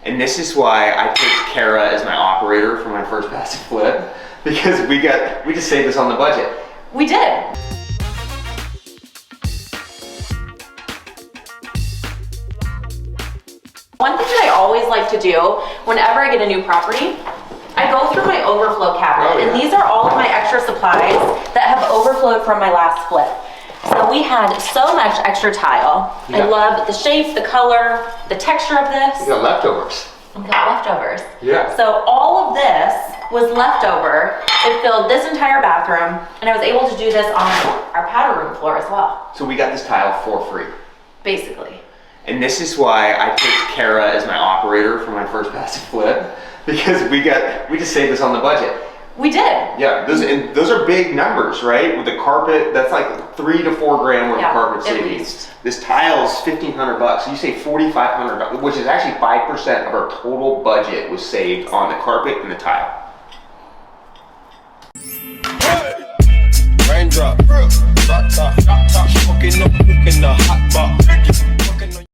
And this is why I picked Kara as my operator for my first passive flip, because we just saved this on the budget. We did. One thing that I always like to do whenever I get a new property, I go through my overflow cabinet, and these are all of my extra supplies that have overflowed from my last flip. So we had so much extra tile. I love the shape, the color, the texture of this. You got leftovers. We got leftovers. Yeah. So all of this was leftover. It filled this entire bathroom, and I was able to do this on our powder room floor as well. So we got this tile for free. Basically. And this is why I picked Kara as my operator for my first passive flip, because we just saved this on the budget. We did. Yeah, those are big numbers, right? With the carpet, that's like 3 to 4 grand worth of carpet savings. This tile's $1,500, so you save $4,500, which is actually 5% of our total budget was saved on the carpet and the tile. Raindrop, drop top.